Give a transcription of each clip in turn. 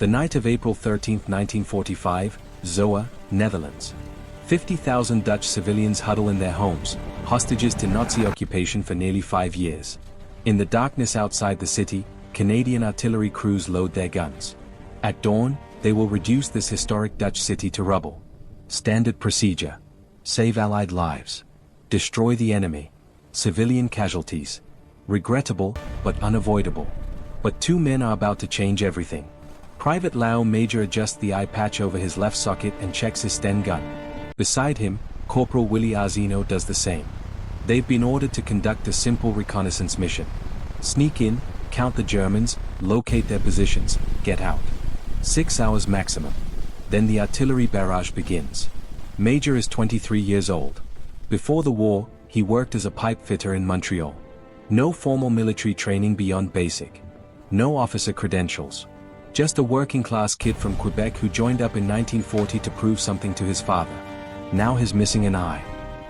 The night of April 13, 1945, Zoa, Netherlands. 50,000 Dutch civilians huddle in their homes, hostages to Nazi occupation for nearly 5 years. In the darkness outside the city, Canadian artillery crews load their guns. At dawn, they will reduce this historic Dutch city to rubble. Standard procedure. Save Allied lives. Destroy the enemy. Civilian casualties. Regrettable, but unavoidable. But two men are about to change everything. Private Lau Major adjusts the eye patch over his left socket and checks his Sten gun. Beside him, Corporal Willie Arzino does the same. They've been ordered to conduct a simple reconnaissance mission. Sneak in, count the Germans, locate their positions, get out. 6 hours maximum. Then the artillery barrage begins. Major is 23 years old. Before the war, he worked as a pipe fitter in Montreal. No formal military training beyond basic. No officer credentials. Just a working-class kid from Quebec who joined up in 1940 to prove something to his father. Now he's missing an eye.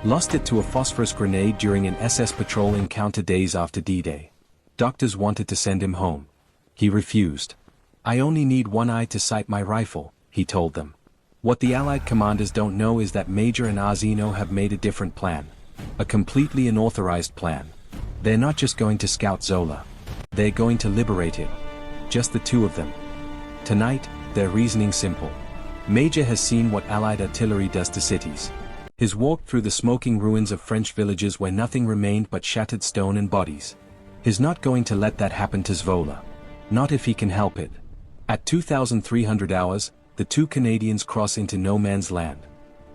Lost it to a phosphorus grenade during an SS patrol encounter days after D-Day. Doctors wanted to send him home. He refused. "I only need one eye to sight my rifle," he told them. What the Allied commanders don't know is that Major and Arzino have made a different plan. A completely unauthorized plan. They're not just going to scout Zola. They're going to liberate it. Just the two of them. Tonight, their reasoning simple. Major has seen what Allied artillery does to cities. He's walked through the smoking ruins of French villages where nothing remained but shattered stone and bodies. He's not going to let that happen to Zvola. Not if he can help it. At 2,300 hours, the two Canadians cross into no man's land.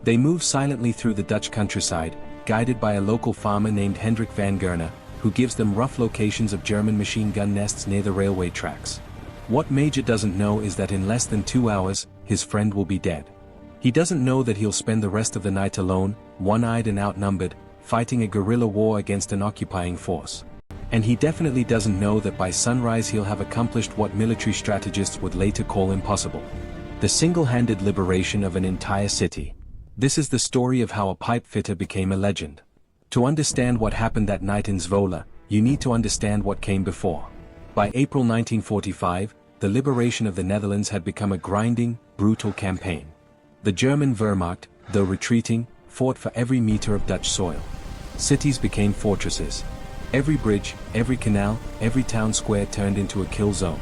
They move silently through the Dutch countryside, guided by a local farmer named Hendrik van Gurne, who gives them rough locations of German machine gun nests near the railway tracks. What Major doesn't know is that in less than 2 hours, his friend will be dead. He doesn't know that he'll spend the rest of the night alone, one-eyed and outnumbered, fighting a guerrilla war against an occupying force. And he definitely doesn't know that by sunrise he'll have accomplished what military strategists would later call impossible. The single-handed liberation of an entire city. This is the story of how a pipe fitter became a legend. To understand what happened that night in Zvola, you need to understand what came before. By April 1945, the liberation of the Netherlands had become a grinding, brutal campaign. The German Wehrmacht, though retreating, fought for every meter of Dutch soil. Cities became fortresses. Every bridge, every canal, every town square turned into a kill zone.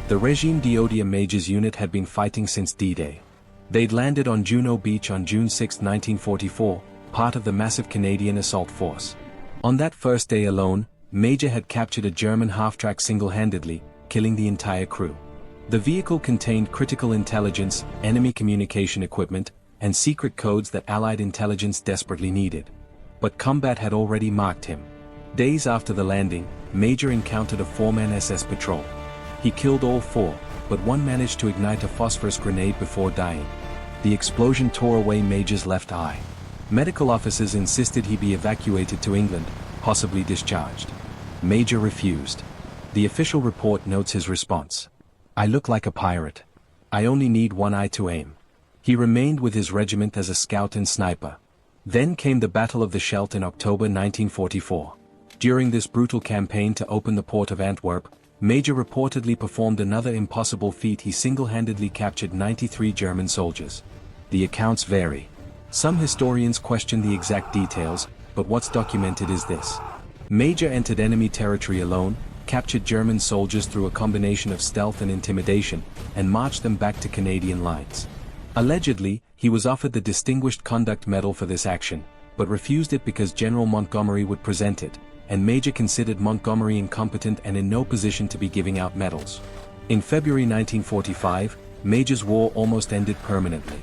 The Regime d'Odia Major's unit had been fighting since D-Day. They'd landed on Juno Beach on June 6, 1944, part of the massive Canadian assault force. On that first day alone, Major had captured a German half-track single-handedly, killing the entire crew. The vehicle contained critical intelligence, enemy communication equipment, and secret codes that Allied intelligence desperately needed. But combat had already marked him. Days after the landing, Major encountered a 4-man SS patrol. He killed all 4, but one managed to ignite a phosphorus grenade before dying. The explosion tore away Major's left eye. Medical officers insisted he be evacuated to England, possibly discharged. Major refused. The official report notes his response. "I look like a pirate. I only need one eye to aim." He remained with his regiment as a scout and sniper. Then came the Battle of the Scheldt in October 1944. During this brutal campaign to open the port of Antwerp, Major reportedly performed another impossible feat. He single-handedly captured 93 German soldiers. The accounts vary. Some historians question the exact details, but what's documented is this. Major entered enemy territory alone, captured German soldiers through a combination of stealth and intimidation, and marched them back to Canadian lines. Allegedly, he was offered the Distinguished Conduct Medal for this action, but refused it because General Montgomery would present it, and Major considered Montgomery incompetent and in no position to be giving out medals. In February 1945, Major's war almost ended permanently.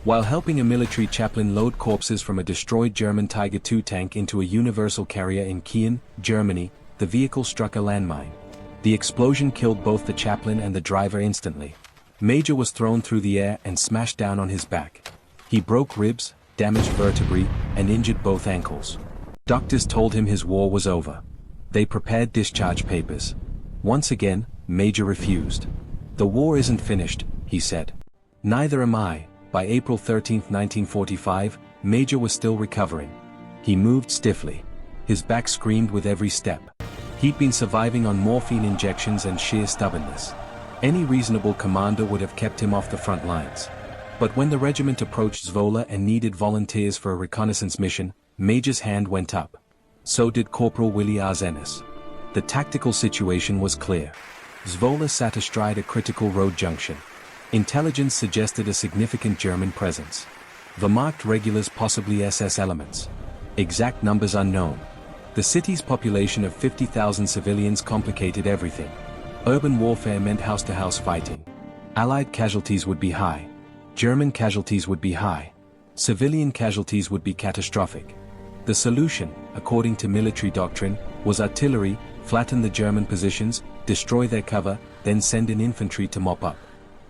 While helping a military chaplain load corpses from a destroyed German Tiger II tank into a universal carrier in Kiel, Germany, the vehicle struck a landmine. The explosion killed both the chaplain and the driver instantly. Major was thrown through the air and smashed down on his back. He broke ribs, damaged vertebrae, and injured both ankles. Doctors told him his war was over. They prepared discharge papers. Once again, Major refused. "The war isn't finished," he said. "Neither am I." By April 13, 1945, Major was still recovering. He moved stiffly. His back screamed with every step. He'd been surviving on morphine injections and sheer stubbornness. Any reasonable commander would have kept him off the front lines. But when the regiment approached Zwolle and needed volunteers for a reconnaissance mission, Major's hand went up. So did Corporal Willie Arsenis. The tactical situation was clear. Zwolle sat astride a critical road junction. Intelligence suggested a significant German presence. Wehrmacht regulars, possibly SS elements. Exact numbers unknown. The city's population of 50,000 civilians complicated everything. Urban warfare meant house-to-house fighting. Allied casualties would be high. German casualties would be high. Civilian casualties would be catastrophic. The solution, according to military doctrine, was artillery, flatten the German positions, destroy their cover, then send in infantry to mop up.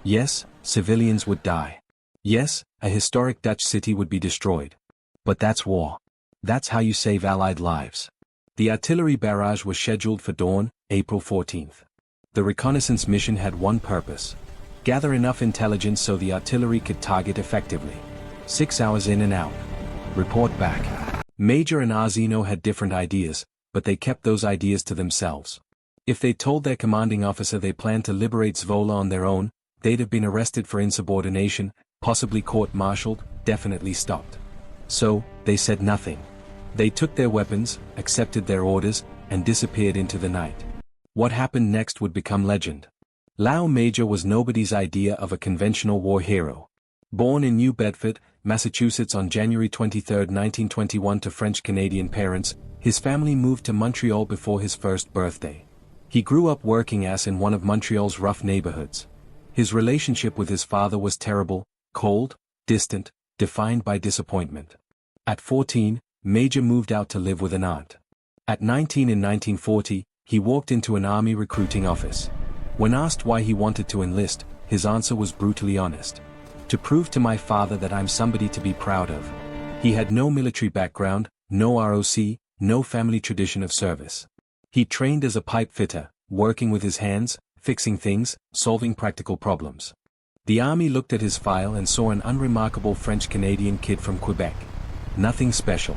Yes, civilians would die. Yes, a historic Dutch city would be destroyed. But that's war. That's how you save Allied lives. The artillery barrage was scheduled for dawn, April 14th. The reconnaissance mission had one purpose: gather enough intelligence so the artillery could target effectively. 6 hours in and out. Report back. Major and Arzino had different ideas, but they kept those ideas to themselves. If they told their commanding officer they planned to liberate Zwolle on their own, they'd have been arrested for insubordination, possibly court-martialed, definitely stopped. So, they said nothing. They took their weapons, accepted their orders, and disappeared into the night. What happened next would become legend. Lau Major was nobody's idea of a conventional war hero. Born in New Bedford, Massachusetts on January 23, 1921 to French-Canadian parents, his family moved to Montreal before his first birthday. He grew up working as in one of Montreal's rough neighborhoods. His relationship with his father was terrible, cold, distant, defined by disappointment. At 14, Major moved out to live with an aunt. At 19 in 1940, he walked into an army recruiting office. When asked why he wanted to enlist, his answer was brutally honest. To prove to my father that I'm somebody to be proud of. He had no military background, no ROC, no family tradition of service. He trained as a pipe fitter, working with his hands, fixing things, solving practical problems. The army looked at his file and saw an unremarkable French-Canadian kid from Quebec. Nothing special.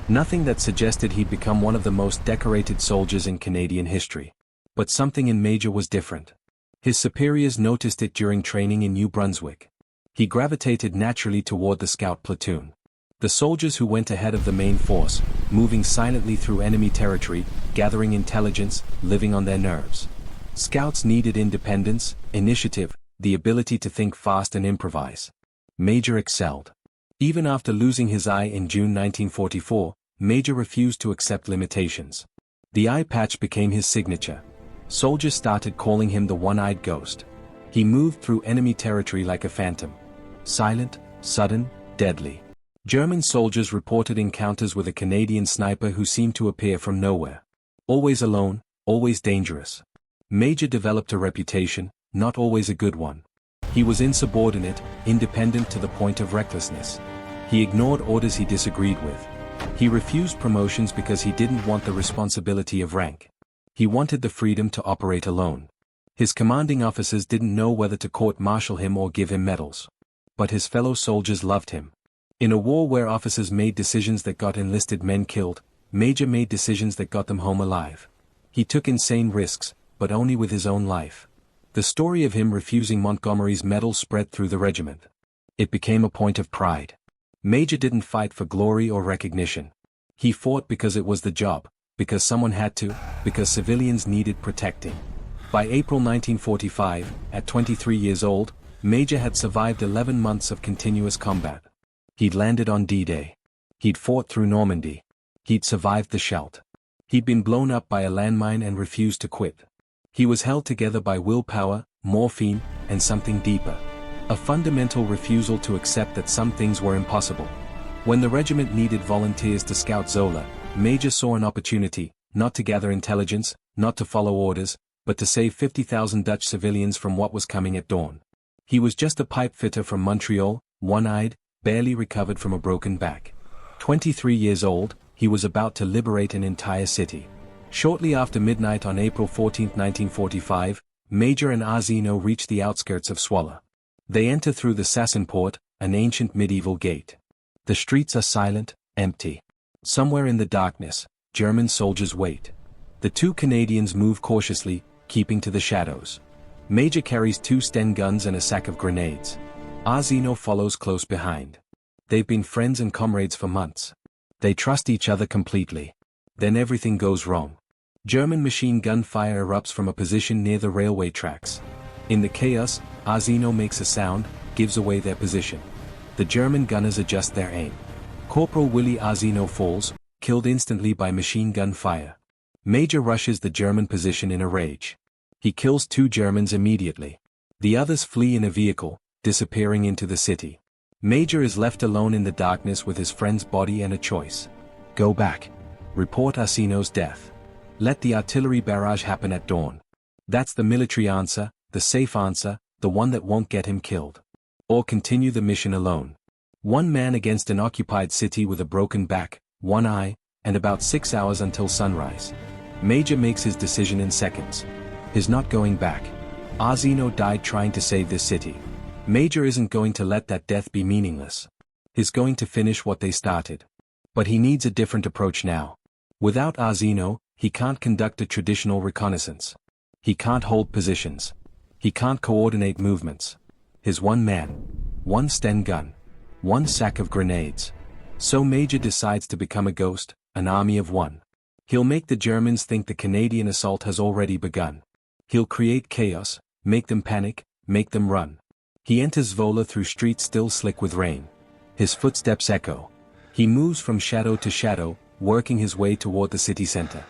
Nothing that suggested he'd become one of the most decorated soldiers in Canadian history. But something in Major was different. His superiors noticed it during training in New Brunswick. He gravitated naturally toward the scout platoon. The soldiers who went ahead of the main force, moving silently through enemy territory, gathering intelligence, living on their nerves. Scouts needed independence, initiative, the ability to think fast and improvise. Major excelled. Even after losing his eye in June 1944, Major refused to accept limitations. The eye patch became his signature. Soldiers started calling him the one-eyed ghost. He moved through enemy territory like a phantom. Silent, sudden, deadly. German soldiers reported encounters with a Canadian sniper who seemed to appear from nowhere. Always alone, always dangerous. Major developed a reputation, not always a good one. He was insubordinate, independent to the point of recklessness. He ignored orders he disagreed with. He refused promotions because he didn't want the responsibility of rank. He wanted the freedom to operate alone. His commanding officers didn't know whether to court-martial him or give him medals. But his fellow soldiers loved him. In a war where officers made decisions that got enlisted men killed, Major made decisions that got them home alive. He took insane risks, but only with his own life. The story of him refusing Montgomery's medal spread through the regiment. It became a point of pride. Major didn't fight for glory or recognition. He fought because it was the job, because someone had to, because civilians needed protecting. By April 1945, at 23 years old, Major had survived 11 months of continuous combat. He'd landed on D-Day. He'd fought through Normandy. He'd survived the Scheldt. He'd been blown up by a landmine and refused to quit. He was held together by willpower, morphine, and something deeper. A fundamental refusal to accept that some things were impossible. When the regiment needed volunteers to scout Zwolle, Major saw an opportunity, not to gather intelligence, not to follow orders, but to save 50,000 Dutch civilians from what was coming at dawn. He was just a pipe fitter from Montreal, one-eyed, barely recovered from a broken back. 23 years old, he was about to liberate an entire city. Shortly after midnight on April 14, 1945, Major and Arzino reached the outskirts of Zwolle. They enter through the Sassenpoort, an ancient medieval gate. The streets are silent, empty. Somewhere in the darkness, German soldiers wait. The two Canadians move cautiously, keeping to the shadows. Major carries 2 Sten guns and a sack of grenades. Arzino follows close behind. They've been friends and comrades for months. They trust each other completely. Then everything goes wrong. German machine gun fire erupts from a position near the railway tracks. In the chaos, Arzino makes a sound, gives away their position. The German gunners adjust their aim. Corporal Willy Arzino falls, killed instantly by machine gun fire. Major rushes the German position in a rage. He kills 2 Germans immediately. The others flee in a vehicle, disappearing into the city. Major is left alone in the darkness with his friend's body and a choice. Go back. Report Arzino's death. Let the artillery barrage happen at dawn. That's the military answer, the safe answer, the one that won't get him killed. Or continue the mission alone. 1 man against an occupied city with a broken back, 1 eye, and about 6 hours until sunrise. Major makes his decision in seconds. He's not going back. Arzino died trying to save this city. Major isn't going to let that death be meaningless. He's going to finish what they started. But he needs a different approach now. Without Arzino, he can't conduct a traditional reconnaissance. He can't hold positions. He can't coordinate movements. His 1 man, 1 Sten gun, 1 sack of grenades. So Major decides to become a ghost, an army of 1. He'll make the Germans think the Canadian assault has already begun. He'll create chaos, make them panic, make them run. He enters Zwolle through streets still slick with rain. His footsteps echo. He moves from shadow to shadow, working his way toward the city center.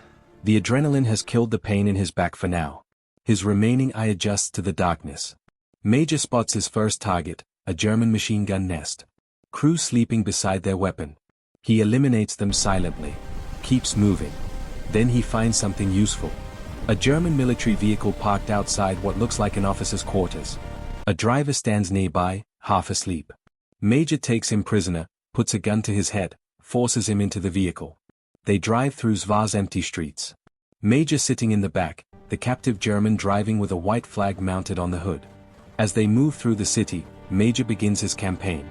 The adrenaline has killed the pain in his back for now. His remaining eye adjusts to the darkness. Major spots his first target, a German machine gun nest. Crew sleeping beside their weapon. He eliminates them silently. Keeps moving. Then he finds something useful. A German military vehicle parked outside what looks like an officer's quarters. A driver stands nearby, half asleep. Major takes him prisoner, puts a gun to his head, forces him into the vehicle. They drive through Zwa's empty streets. Major sitting in the back, the captive German driving with a white flag mounted on the hood. As they move through the city, Major begins his campaign.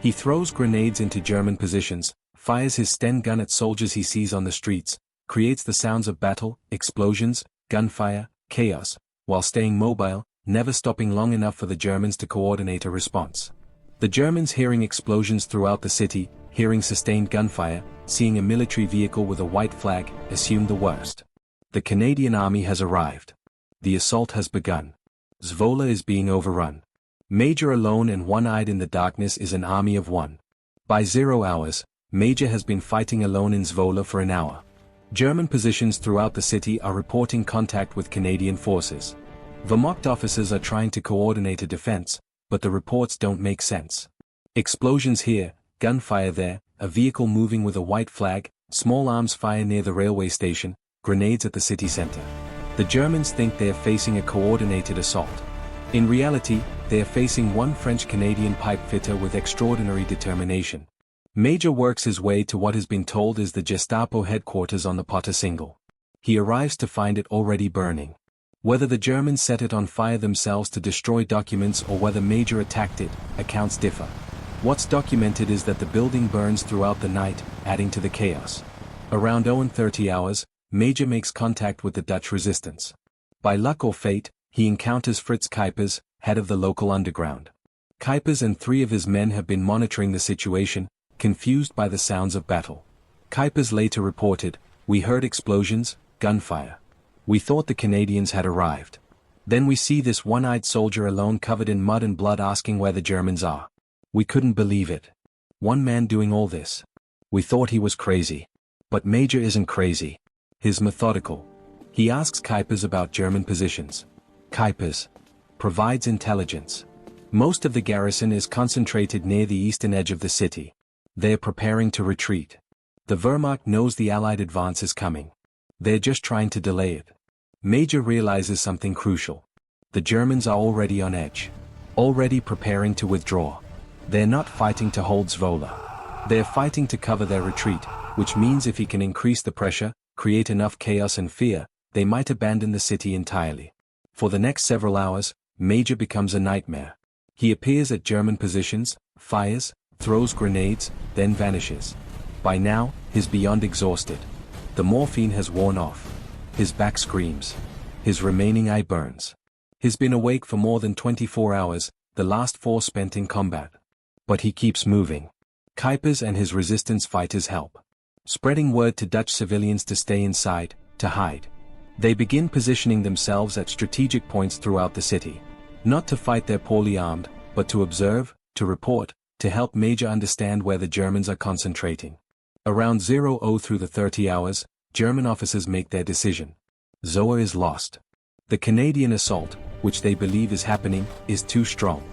He throws grenades into German positions, fires his Sten gun at soldiers he sees on the streets, creates the sounds of battle, explosions, gunfire, chaos, while staying mobile, never stopping long enough for the Germans to coordinate a response. The Germans, hearing explosions throughout the city, hearing sustained gunfire, seeing a military vehicle with a white flag, assume the worst. The Canadian army has arrived. The assault has begun. Zwolle is being overrun. Major alone and 1-eyed in the darkness is an army of 1. By 0 hours, Major has been fighting alone in Zwolle for an hour. German positions throughout the city are reporting contact with Canadian forces. Wehrmacht officers are trying to coordinate a defense, but the reports don't make sense. Explosions here, gunfire there, a vehicle moving with a white flag, small arms fire near the railway station, grenades at the city center. The Germans think they are facing a coordinated assault. In reality, they are facing 1 French-Canadian pipe fitter with extraordinary determination. Major works his way to what has been told is the Gestapo headquarters on the Pottersingle. He arrives to find it already burning. Whether the Germans set it on fire themselves to destroy documents or whether Major attacked it, accounts differ. What's documented is that the building burns throughout the night, adding to the chaos. Around 0:30 hours, Major makes contact with the Dutch resistance. By luck or fate, he encounters Fritz Kuipers, head of the local underground. Kuipers and 3 of his men have been monitoring the situation, confused by the sounds of battle. Kuipers later reported, "We heard explosions, gunfire. We thought the Canadians had arrived. Then we see this 1-eyed soldier alone covered in mud and blood asking where the Germans are. We couldn't believe it. 1 man doing all this. We thought he was crazy. But Major isn't crazy. He's methodical." He asks Kuipers about German positions. Kuipers provides intelligence. Most of the garrison is concentrated near the eastern edge of the city. They are preparing to retreat. The Wehrmacht knows the Allied advance is coming. They're just trying to delay it. Major realizes something crucial. The Germans are already on edge. Already preparing to withdraw. They're not fighting to hold Zwolle. They're fighting to cover their retreat, which means if he can increase the pressure, create enough chaos and fear, they might abandon the city entirely. For the next several hours, Major becomes a nightmare. He appears at German positions, fires, throws grenades, then vanishes. By now, he's beyond exhausted. The morphine has worn off. His back screams. His remaining eye burns. He's been awake for more than 24 hours, the last 4 spent in combat. But he keeps moving. Kuipers and his resistance fighters help, spreading word to Dutch civilians to stay inside, to hide. They begin positioning themselves at strategic points throughout the city. Not to fight their poorly armed, but to observe, to report, to help Major understand where the Germans are concentrating. Around 00 through the 30 hours, German officers make their decision. Zoa is lost. The Canadian assault, which they believe is happening, is too strong.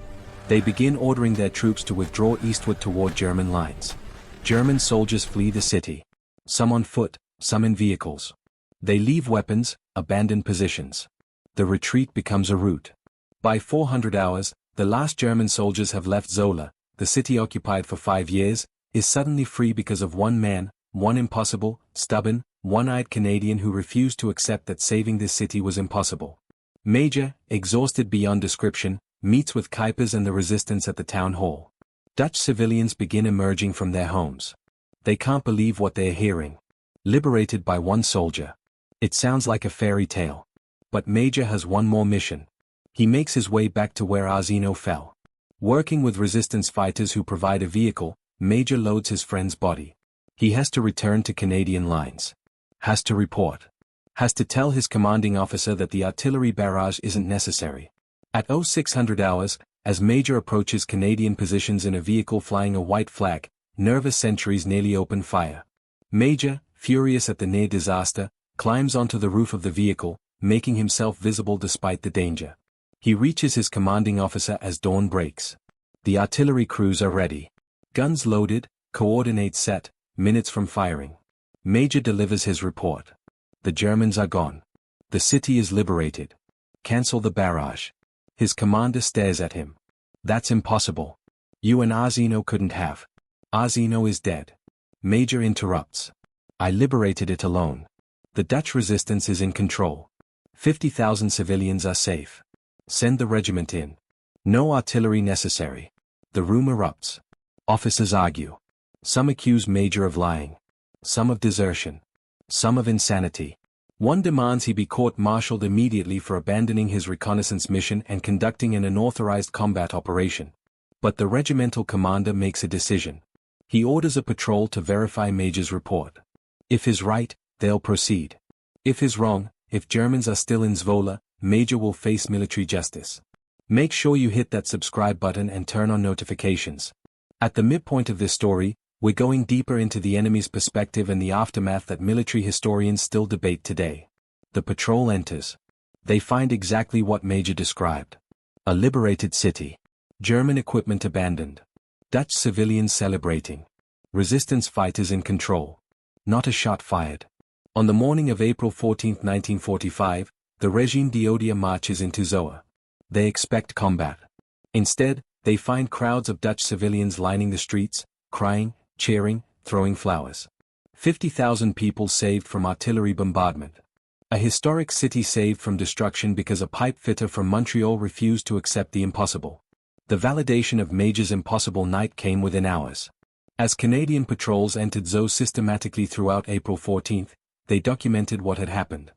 They begin ordering their troops to withdraw eastward toward German lines. German soldiers flee the city. Some on foot, some in vehicles. They leave weapons, abandon positions. The retreat becomes a rout. By 400 hours, the last German soldiers have left Zola. The city occupied for 5 years, is suddenly free because of one man, one impossible, stubborn, one-eyed Canadian who refused to accept that saving this city was impossible. Major, exhausted beyond description, meets with Kuipers and the resistance at the town hall. Dutch civilians begin emerging from their homes. They can't believe what they're hearing. Liberated by one soldier. It sounds like a fairy tale. But Major has one more mission. He makes his way back to where Arzino fell. Working with resistance fighters who provide a vehicle, Major loads his friend's body. He has to return to Canadian lines. Has to report. Has to tell his commanding officer that the artillery barrage isn't necessary. At 0600 hours, as Major approaches Canadian positions in a vehicle flying a white flag, nervous sentries nearly open fire. Major, furious at the near disaster, climbs onto the roof of the vehicle, making himself visible despite the danger. He reaches his commanding officer as dawn breaks. The artillery crews are ready. Guns loaded, coordinates set, minutes from firing. Major delivers his report. The Germans are gone. The city is liberated. Cancel the barrage. His commander stares at him. That's impossible. You and Arzino couldn't have. Arzino is dead. Major interrupts. I liberated it alone. The Dutch resistance is in control. 50,000 civilians are safe. Send the regiment in. No artillery necessary. The room erupts. Officers argue. Some accuse Major of lying. Some of desertion. Some of insanity. One demands he be court-martialed immediately for abandoning his reconnaissance mission and conducting an unauthorized combat operation. But the regimental commander makes a decision. He orders a patrol to verify Major's report. If he's right, they'll proceed. If he's wrong, if Germans are still in Zvola, Major will face military justice. Make sure you hit that subscribe button and turn on notifications. At the midpoint of this story, we're going deeper into the enemy's perspective and the aftermath that military historians still debate today. The patrol enters. They find exactly what Major described. A liberated city. German equipment abandoned. Dutch civilians celebrating. Resistance fighters in control. Not a shot fired. On the morning of April 14, 1945, the regime d'Odia marches into Zoa. They expect combat. Instead, they find crowds of Dutch civilians lining the streets, crying, cheering, throwing flowers. 50,000 people saved from artillery bombardment. A historic city saved from destruction because a pipe fitter from Montreal refused to accept the impossible. The validation of Major's impossible night came within hours. As Canadian patrols entered Zoa systematically throughout April 14, they documented what had happened.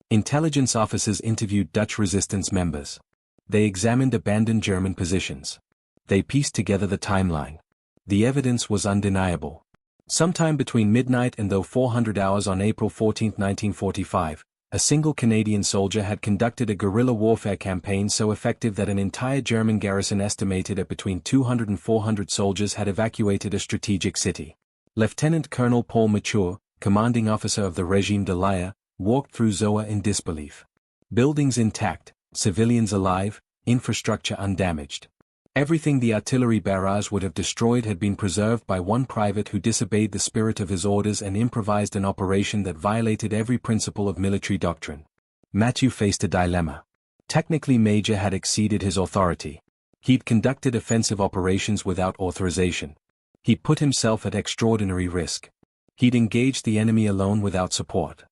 Intelligence officers interviewed Dutch resistance members. They examined abandoned German positions. They pieced together the timeline. The evidence was undeniable. Sometime between midnight and 0400 hours on April 14, 1945, a single Canadian soldier had conducted a guerrilla warfare campaign so effective that an entire German garrison estimated at between 200 and 400 soldiers had evacuated a strategic city. Lieutenant Colonel Paul Mature, commanding officer of the Regime de l'Air, walked through Zoa in disbelief. Buildings intact, civilians alive, infrastructure undamaged. Everything the artillery barrage would have destroyed had been preserved by one private who disobeyed the spirit of his orders and improvised an operation that violated every principle of military doctrine. Mathieu faced a dilemma. Technically, Major had exceeded his authority. He'd conducted offensive operations without authorization. He'd put himself at extraordinary risk. He'd engaged the enemy alone without support.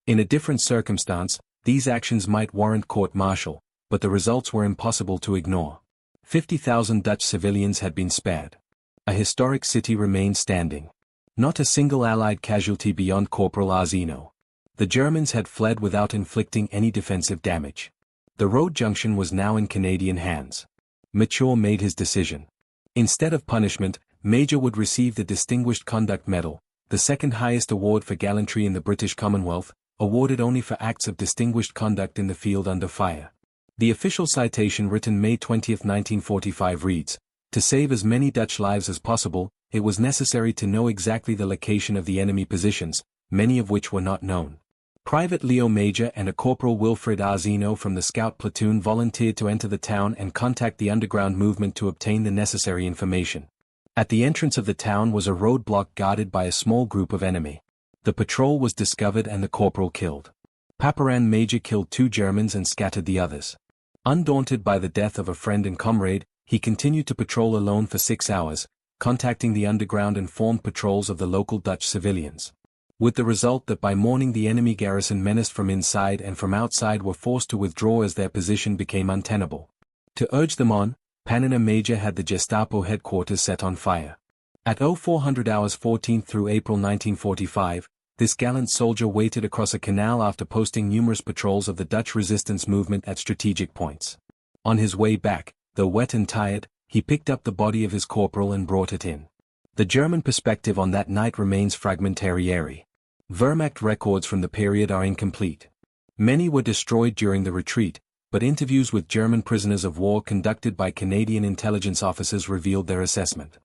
In a different circumstance, these actions might warrant court-martial, but the results were impossible to ignore. 50,000 Dutch civilians had been spared. A historic city remained standing. Not a single Allied casualty beyond Corporal Arzino. The Germans had fled without inflicting any defensive damage. The road junction was now in Canadian hands. Mature made his decision. Instead of punishment, Major would receive the Distinguished Conduct Medal, the second highest award for gallantry in the British Commonwealth, awarded only for acts of distinguished conduct in the field under fire. The official citation written May 20, 1945 reads, "To save as many Dutch lives as possible, it was necessary to know exactly the location of the enemy positions, many of which were not known." Private Leo Major and a Corporal Wilfred Arzino from the scout platoon volunteered to enter the town and contact the underground movement to obtain the necessary information. At the entrance of the town was a roadblock guarded by a small group of enemy. The patrol was discovered and the corporal killed. Paparan Major killed 2 Germans and scattered the others. Undaunted by the death of a friend and comrade, he continued to patrol alone for 6 hours, contacting the underground and formed patrols of the local Dutch civilians. With the result that by morning the enemy garrison menaced from inside and from outside were forced to withdraw as their position became untenable. To urge them on, Panina Major had the Gestapo headquarters set on fire. At 0400 hours 14 through April 1945, this gallant soldier waited across a canal after posting numerous patrols of the Dutch resistance movement at strategic points. On his way back, though wet and tired, he picked up the body of his corporal and brought it in. The German perspective on that night remains fragmentary. Wehrmacht records from the period are incomplete. Many were destroyed during the retreat, but interviews with German prisoners of war conducted by Canadian intelligence officers revealed their assessment.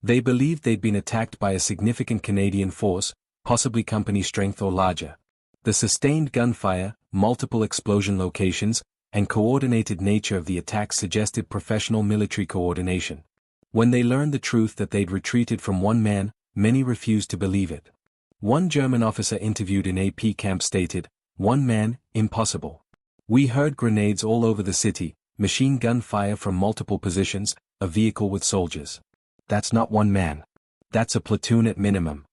They believed they'd been attacked by a significant Canadian force, possibly company strength or larger. The sustained gunfire, multiple explosion locations, and coordinated nature of the attack suggested professional military coordination. When they learned the truth that they'd retreated from one man, many refused to believe it. One German officer interviewed in AP camp stated, "One man, impossible. We heard grenades all over the city, machine gun fire from multiple positions, a vehicle with soldiers. That's not one man. That's a platoon at minimum."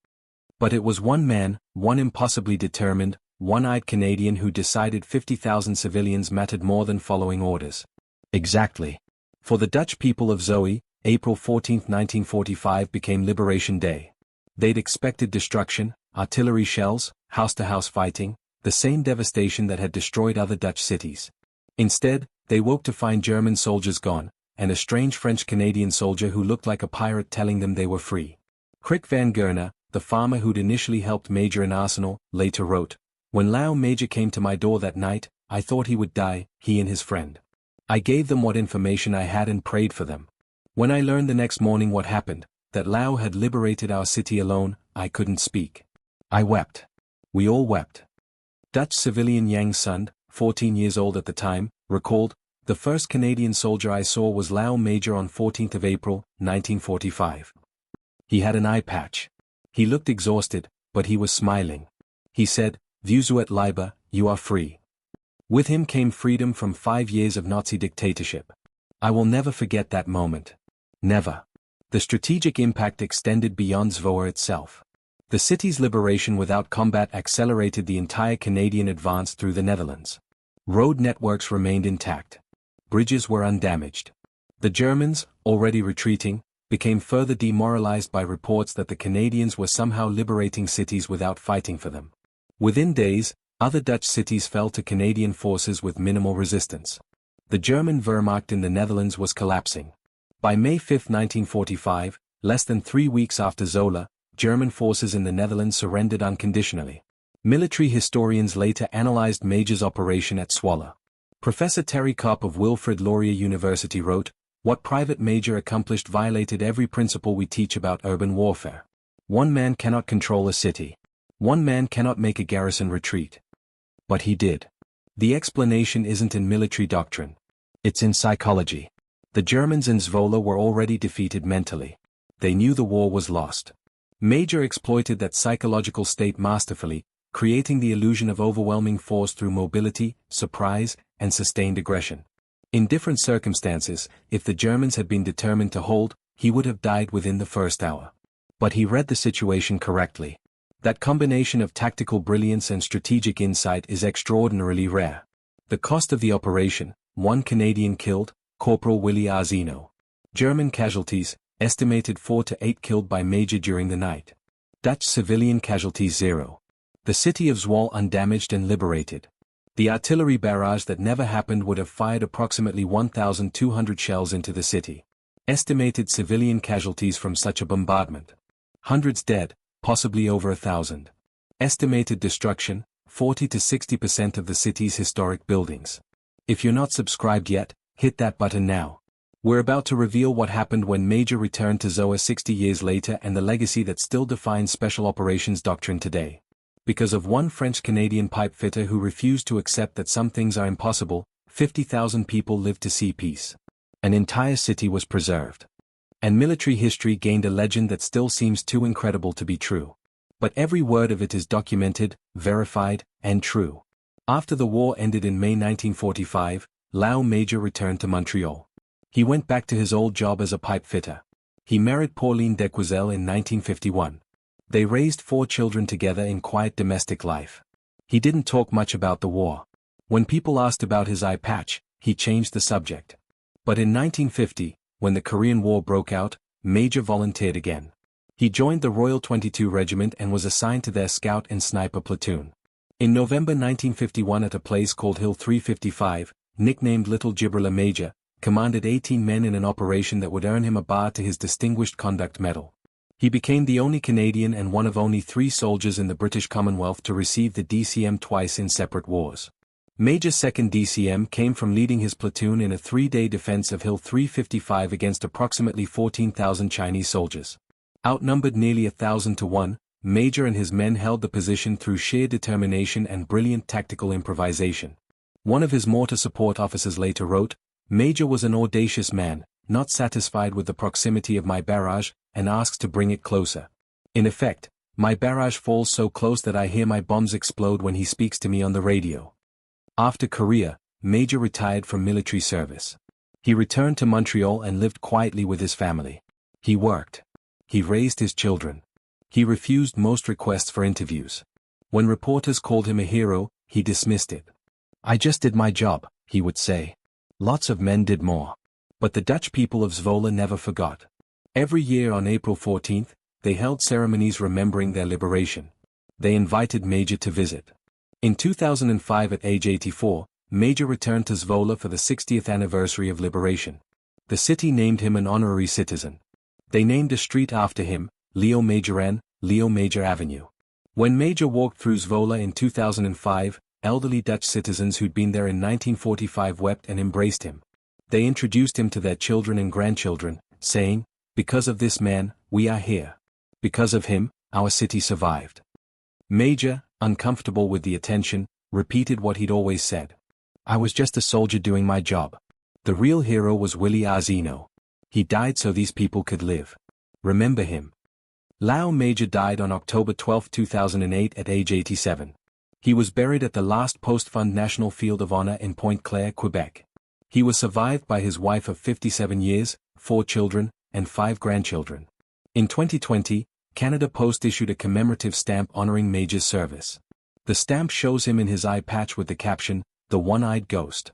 But it was one man, one impossibly determined, one-eyed Canadian who decided 50,000 civilians mattered more than following orders. Exactly. For the Dutch people of Zoe, April 14, 1945 became Liberation Day. They'd expected destruction, artillery shells, house-to-house fighting, the same devastation that had destroyed other Dutch cities. Instead, they woke to find German soldiers gone, and a strange French-Canadian soldier who looked like a pirate telling them they were free. Crick van Gerna, the farmer who'd initially helped Major in Arsenal, later wrote, "When Lau Major came to my door that night, I thought he would die, he and his friend. I gave them what information I had and prayed for them. When I learned the next morning what happened, that Lau had liberated our city alone, I couldn't speak. I wept. We all wept." Dutch civilian Yang Sund, 14 years old at the time, recalled, "The first Canadian soldier I saw was Lau Major on 14th of April, 1945. He had an eye patch. He looked exhausted, but he was smiling. He said, 'Vous êtes libre, you are free.' With him came freedom from 5 years of Nazi dictatorship. I will never forget that moment. Never." The strategic impact extended beyond Zwolle itself. The city's liberation without combat accelerated the entire Canadian advance through the Netherlands. Road networks remained intact. Bridges were undamaged. The Germans, already retreating, became further demoralized by reports that the Canadians were somehow liberating cities without fighting for them. Within days, other Dutch cities fell to Canadian forces with minimal resistance. The German Wehrmacht in the Netherlands was collapsing. By May 5, 1945, less than 3 weeks after Zola, German forces in the Netherlands surrendered unconditionally. Military historians later analyzed Major's operation at Zwolle. Professor Terry Kopp of Wilfrid Laurier University wrote, "What Private Major accomplished violated every principle we teach about urban warfare. One man cannot control a city. One man cannot make a garrison retreat. But he did. The explanation isn't in military doctrine. It's in psychology. The Germans in Zwolle were already defeated mentally. They knew the war was lost. Major exploited that psychological state masterfully, creating the illusion of overwhelming force through mobility, surprise, and sustained aggression. In different circumstances, if the Germans had been determined to hold, he would have died within the first hour. But he read the situation correctly. That combination of tactical brilliance and strategic insight is extraordinarily rare. The cost of the operation, 1 Canadian killed, Corporal Willy Arzino. German casualties, estimated 4 to 8 killed by Major during the night. Dutch civilian casualties 0. The city of Zwolle undamaged and liberated. The artillery barrage that never happened would have fired approximately 1,200 shells into the city. Estimated civilian casualties from such a bombardment: hundreds dead, possibly over 1,000. Estimated destruction: 40 to 60% of the city's historic buildings. If you're not subscribed yet, hit that button now. We're about to reveal what happened when Major returned to ZOA 60 years later and the legacy that still defines Special Operations doctrine today. Because of one French-Canadian pipefitter who refused to accept that some things are impossible, 50,000 people lived to see peace. An entire city was preserved. And military history gained a legend that still seems too incredible to be true. But every word of it is documented, verified, and true. After the war ended in May 1945, Lao Major returned to Montreal. He went back to his old job as a pipefitter. He married Pauline Dequiselle in 1951. They raised 4 children together in quiet domestic life. He didn't talk much about the war. When people asked about his eye patch, he changed the subject. But in 1950, when the Korean War broke out, Major volunteered again. He joined the Royal 22 Regiment and was assigned to their scout and sniper platoon. In November 1951 at a place called Hill 355, nicknamed Little Gibraltar, Major commanded 18 men in an operation that would earn him a bar to his Distinguished Conduct Medal. He became the only Canadian and one of only 3 soldiers in the British Commonwealth to receive the DCM twice in separate wars. Major's second DCM came from leading his platoon in a 3-day defense of Hill 355 against approximately 14,000 Chinese soldiers. Outnumbered nearly 1,000 to 1, Major and his men held the position through sheer determination and brilliant tactical improvisation. One of his mortar support officers later wrote, "Major was an audacious man, not satisfied with the proximity of my barrage, and asks to bring it closer. In effect, my barrage falls so close that I hear my bombs explode when he speaks to me on the radio." After Korea, Major retired from military service. He returned to Montreal and lived quietly with his family. He worked. He raised his children. He refused most requests for interviews. When reporters called him a hero, he dismissed it. "I just did my job," he would say. Lots of men did more. But the Dutch people of Zwolle never forgot. Every year on April 14th, they held ceremonies remembering their liberation. They invited Major to visit. In 2005 at age 84, Major returned to Zwolle for the 60th anniversary of liberation. The city named him an honorary citizen. They named a street after him, Leo Majoran, Leo Major Avenue. When Major walked through Zwolle in 2005, elderly Dutch citizens who'd been there in 1945 wept and embraced him. They introduced him to their children and grandchildren, saying, "Because of this man, we are here. Because of him, our city survived." Major, uncomfortable with the attention, repeated what he'd always said. "I was just a soldier doing my job." The real hero was Willie Arzino. He died so these people could live. Remember him. Lao Major died on October 12, 2008 at age 87. He was buried at the last Post-Fund National Field of Honor in Pointe-Claire, Quebec. He was survived by his wife of 57 years, 4 children, and 5 grandchildren. In 2020, Canada Post issued a commemorative stamp honoring Major's service. The stamp shows him in his eye patch with the caption, "The One-Eyed Ghost."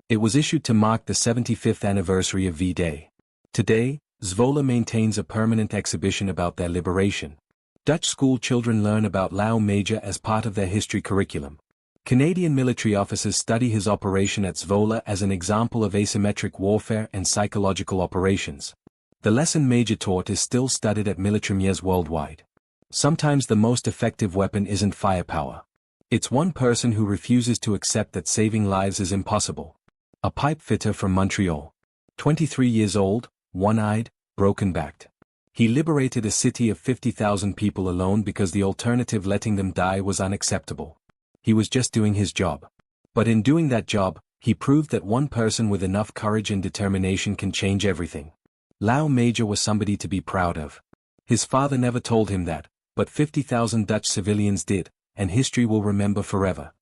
It was issued to mark the 75th anniversary of V-Day. Today, Zwolle maintains a permanent exhibition about their liberation. Dutch school children learn about Lao Major as part of their history curriculum. Canadian military officers study his operation at Zwolle as an example of asymmetric warfare and psychological operations. The lesson Major taught is still studied at military museums worldwide. Sometimes the most effective weapon isn't firepower. It's one person who refuses to accept that saving lives is impossible. A pipe fitter from Montreal. 23 years old, one-eyed, broken-backed. He liberated a city of 50,000 people alone because the alternative, letting them die, was unacceptable. He was just doing his job. But in doing that job, he proved that one person with enough courage and determination can change everything. Lao Major was somebody to be proud of. His father never told him that, but 50,000 Dutch civilians did, and history will remember forever.